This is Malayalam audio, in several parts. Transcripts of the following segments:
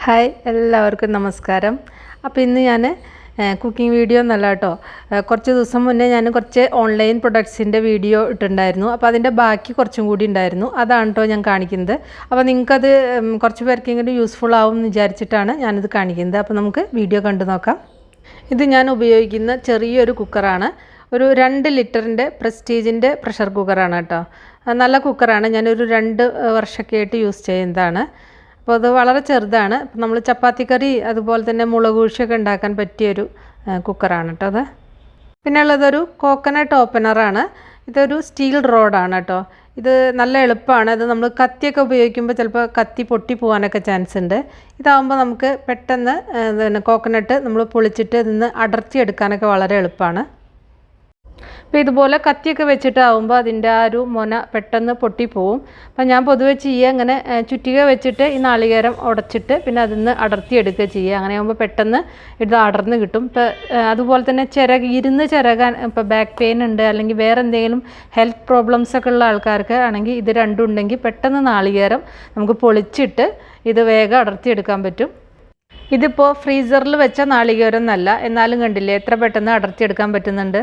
ഹായ് എല്ലാവർക്കും നമസ്കാരം. അപ്പോൾ ഇന്ന് ഞാൻ കുക്കിംഗ് വീഡിയോ എന്നല്ല കേട്ടോ, കുറച്ച് ദിവസം മുന്നേ ഞാൻ കുറച്ച് ഓൺലൈൻ പ്രൊഡക്ട്സിൻ്റെ വീഡിയോ ഇട്ടിട്ടുണ്ടായിരുന്നു. അപ്പോൾ അതിൻ്റെ ബാക്കി കുറച്ചും കൂടി ഉണ്ടായിരുന്നു. അതാണ് കേട്ടോ ഞാൻ കാണിക്കുന്നത്. അപ്പോൾ നിങ്ങൾക്കത് കുറച്ച് പേർക്കെങ്കിലും യൂസ്ഫുൾ ആവും എന്ന് വിചാരിച്ചിട്ടാണ് ഞാനിത് കാണിക്കുന്നത്. അപ്പോൾ നമുക്ക് വീഡിയോ കണ്ടു നോക്കാം. ഇത് ഞാൻ ഉപയോഗിക്കുന്ന ചെറിയൊരു കുക്കറാണ്. ഒരു 2 ലിറ്ററിൻ്റെ പ്രസ്റ്റീജിൻ്റെ പ്രഷർ കുക്കറാണ് കേട്ടോ. നല്ല കുക്കറാണ്. ഞാനൊരു 2 വർഷമൊക്കെ ആയിട്ട് യൂസ് ചെയ്യുന്നതാണ്. അപ്പോൾ അത് വളരെ ചെറുതാണ്. നമ്മൾ ചപ്പാത്തിക്കറി അതുപോലെ തന്നെ മുളക് കുഴിയൊക്കെ ഉണ്ടാക്കാൻ പറ്റിയൊരു കുക്കറാണ് കേട്ടോ അത്. പിന്നെ ഉള്ളതൊരു കോക്കനട്ട് ഓപ്പണറാണ്. ഇതൊരു സ്റ്റീൽ റോഡാണ് കേട്ടോ. ഇത് നല്ല എളുപ്പമാണ്. ഇത് നമ്മൾ കത്തിയൊക്കെ ഉപയോഗിക്കുമ്പോൾ ചിലപ്പോൾ കത്തി പൊട്ടി പോകാനൊക്കെ ചാൻസ് ഉണ്ട്. ഇതാകുമ്പോൾ നമുക്ക് പെട്ടെന്ന് കോക്കനട്ട് നമ്മൾ പൊളിച്ചിട്ട് ഇതിന്ന് അടർത്തിയെടുക്കാനൊക്കെ വളരെ എളുപ്പമാണ്. അപ്പോൾ ഇതുപോലെ കത്തിയൊക്കെ വെച്ചിട്ടാവുമ്പോൾ അതിൻ്റെ ആ ഒരു മുന പെട്ടെന്ന് പൊട്ടിപ്പോവും. അപ്പോൾ ഞാൻ പൊതുവെ ചെയ്യുക ഇങ്ങനെ ചുറ്റിക വെച്ചിട്ട് ഈ നാളികേരം ഉടച്ചിട്ട് പിന്നെ അതിൽ നിന്ന് അടർത്തിയെടുക്കുക ചെയ്യുക. അങ്ങനെ ആകുമ്പോൾ പെട്ടെന്ന് ഇത് അടർന്ന് കിട്ടും. ഇപ്പോൾ അതുപോലെ തന്നെ ഇരുന്ന് ചിരകാൻ ഇപ്പോൾ ബാക്ക് പെയിൻ ഉണ്ട് അല്ലെങ്കിൽ വേറെ എന്തെങ്കിലും ഹെൽത്ത് പ്രോബ്ലംസ് ഒക്കെ ഉള്ള ആൾക്കാർക്ക് ആണെങ്കിൽ ഇത് രണ്ടും ഉണ്ടെങ്കിൽ പെട്ടെന്ന് നാളികേരം നമുക്ക് പൊളിച്ചിട്ട് ഇത് വേഗം അടർത്തിയെടുക്കാൻ പറ്റും. ഇതിപ്പോൾ ഫ്രീസറിൽ വെച്ച നാളികേരം എന്നല്ല, എന്നാലും കണ്ടില്ലേ എത്ര പെട്ടെന്ന് അടർത്തിയെടുക്കാൻ പറ്റുന്നുണ്ട്.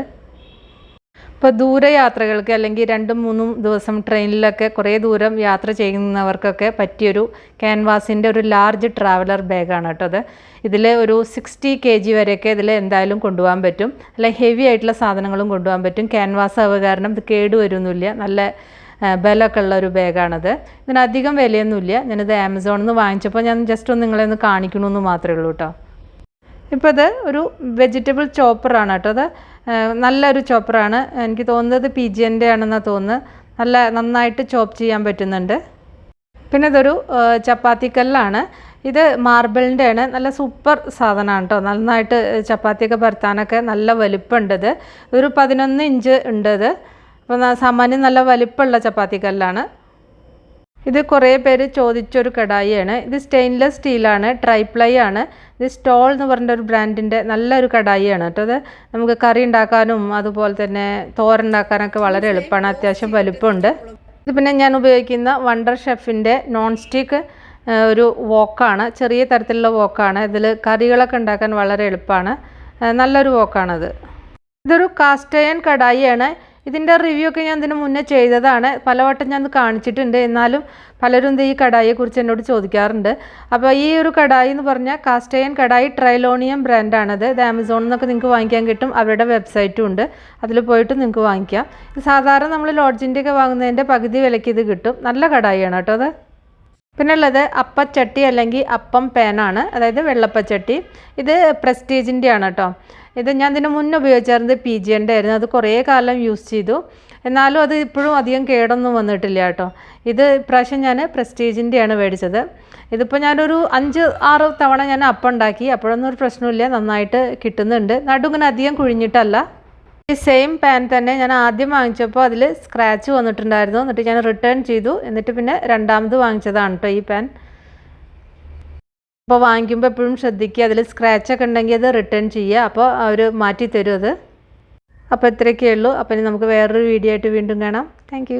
ഇപ്പോൾ ദൂരയാത്രകൾക്ക് അല്ലെങ്കിൽ 2-3 ദിവസം ട്രെയിനിലൊക്കെ കുറേ ദൂരം യാത്ര ചെയ്യുന്നവർക്കൊക്കെ പറ്റിയൊരു ക്യാൻവാസിൻ്റെ ഒരു ലാർജ് ട്രാവലർ ബാഗാണ് കേട്ടോ അത്. ഇതിൽ ഒരു 60 kg വരെയൊക്കെ ഇതിൽ എന്തായാലും കൊണ്ടുപോകാൻ പറ്റും. അല്ല ഹെവി ആയിട്ടുള്ള സാധനങ്ങളും കൊണ്ടുപോകാൻ പറ്റും. ക്യാൻവാസ് ആവുക കാരണം ഇത് കേടുവരുന്നില്ല. നല്ല ബലമൊക്കെ ഉള്ള ഒരു ബാഗാണത്. ഇതിനധികം വിലയൊന്നുമില്ല. ഞാനിത് ആമസോണിൽ നിന്ന് വാങ്ങിച്ചപ്പോൾ ഞാൻ ജസ്റ്റ് ഒന്ന് നിങ്ങളെ ഒന്ന് കാണിക്കണമെന്ന് മാത്രമേ ഉള്ളൂ കേട്ടോ. ഇപ്പോൾ ഇത് ഒരു വെജിറ്റബിൾ ചോപ്പറാണ് കേട്ടോ. അത് നല്ലൊരു ചോപ്പറാണ്. എനിക്ക് തോന്നുന്നത് PGൻ്റെ ആണെന്നാണ് തോന്നുന്നത്. നന്നായിട്ട് ചോപ്പ് ചെയ്യാൻ പറ്റുന്നുണ്ട്. പിന്നെ ഇതൊരു ചപ്പാത്തിക്കല്ലാണ്. ഇത് മാർബിളിൻ്റെ ആണ്. നല്ല സൂപ്പർ സാധനമാണ് കേട്ടോ. നന്നായിട്ട് ചപ്പാത്തിയൊക്കെ പരത്താനൊക്കെ നല്ല വലിപ്പമുണ്ട്. ഒരു 11 ഇഞ്ച് ഉണ്ട് ഇത്. അപ്പോൾ സാമാന്യം നല്ല വലിപ്പമുള്ള ചപ്പാത്തിക്കല്ലാണ്. ഇത് കുറേ പേര് ചോദിച്ചൊരു കടായിയാണ്. ഇത് സ്റ്റെയിൻലെസ് സ്റ്റീലാണ്, ട്രൈപ്ലൈ ആണ്. ഇത് സ്റ്റോൾ എന്ന് പറഞ്ഞ ഒരു ബ്രാൻഡിൻ്റെ നല്ലൊരു കടായിയാണ് കേട്ടോ. അത് നമുക്ക് കറി ഉണ്ടാക്കാനും അതുപോലെ തന്നെ തോരനുണ്ടാക്കാനൊക്കെ വളരെ എളുപ്പമാണ്. അത്യാവശ്യം വലിപ്പമുണ്ട്. ഇത് പിന്നെ ഞാൻ ഉപയോഗിക്കുന്ന വണ്ടർ ഷെഫിൻ്റെ നോൺ സ്റ്റിക്ക് ഒരു വോക്കാണ്. ചെറിയ തരത്തിലുള്ള വോക്കാണ്. ഇതിൽ കറികളൊക്കെ ഉണ്ടാക്കാൻ വളരെ എളുപ്പമാണ്. നല്ലൊരു വോക്കാണത്. ഇതൊരു കാസ്റ്റ് അയൺ കടായിയാണ്. ഇതിൻ്റെ റിവ്യൂ ഒക്കെ ഞാൻ ഇതിന് മുന്നേ ചെയ്തതാണ്. പലവട്ടം ഞാൻ കാണിച്ചിട്ടുണ്ട്. എന്നാലും പലരും ഈ കടായിയെക്കുറിച്ച് എന്നോട് ചോദിക്കാറുണ്ട്. അപ്പോൾ ഈ ഒരു കടായി എന്ന് പറഞ്ഞാൽ കാസ്റ്റ് അയൺ കടായി ട്രൈലോണിയം ബ്രാൻഡാണത്. ഇത് ആമസോണിൽ നിന്നൊക്കെ നിങ്ങൾക്ക് വാങ്ങിക്കാൻ കിട്ടും. അവരുടെ വെബ്സൈറ്റും ഉണ്ട്. അതിൽ പോയിട്ട് നിങ്ങൾക്ക് വാങ്ങിക്കാം. ഇത് സാധാരണ നമ്മൾ ലോഡ്ജിൻ്റെ ഒക്കെ വാങ്ങുന്നതിൻ്റെ പകുതി വിലയ്ക്ക് ഇത് കിട്ടും. നല്ല കടായിയാണ് കേട്ടോ അത്. പിന്നെ ഉള്ളത് അപ്പച്ചട്ടി അല്ലെങ്കിൽ അപ്പം പാനാണ്, അതായത് വെള്ളപ്പച്ചട്ടി. ഇത് പ്രസ്റ്റീജിൻ്റെ ആണ് കേട്ടോ. ഇത് ഞാൻ ഇതിന് മുന്നേ ഉപയോഗിച്ചിരുന്നത് PGൻ്റെ ആയിരുന്നു. അത് കുറേ കാലം യൂസ് ചെയ്തു. എന്നാലും അത് ഇപ്പോഴും അധികം കേടൊന്നും വന്നിട്ടില്ല കേട്ടോ. ഇത് ഇപ്രാവശ്യം ഞാൻ പ്രസ്റ്റീജിൻ്റെയാണ് മേടിച്ചത്. ഇതിപ്പോൾ ഞാനൊരു 5-6 തവണ ഞാൻ അപ്പം ഉണ്ടാക്കി. അപ്പോഴൊന്നും ഒരു പ്രശ്നമില്ല, നന്നായിട്ട് കിട്ടുന്നുണ്ട്. നടുങ്ങനെ അധികം കുഴിഞ്ഞിട്ടല്ല. ഈ സെയിം പാൻ തന്നെ ഞാൻ ആദ്യം വാങ്ങിച്ചപ്പോൾ അതിൽ സ്ക്രാച്ച് വന്നിട്ടുണ്ടായിരുന്നു. എന്നിട്ട് ഞാൻ റിട്ടേൺ ചെയ്തു. എന്നിട്ട് പിന്നെ രണ്ടാമത് വാങ്ങിച്ചതാണ് കേട്ടോ ഈ പാൻ. അപ്പോൾ വാങ്ങിക്കുമ്പോൾ എപ്പോഴും ശ്രദ്ധിക്കുക, അതിൽ സ്ക്രാച്ചൊക്കെ ഉണ്ടെങ്കിൽ അത് റിട്ടേൺ ചെയ്യുക. അപ്പോൾ അവർ മാറ്റി തരും അത്. അപ്പോൾ ഇത്രയൊക്കെ ഉള്ളൂ. അപ്പോൾ ഇനി നമുക്ക് വേറൊരു വീഡിയോ ആയിട്ട് വീണ്ടും കാണാം. താങ്ക്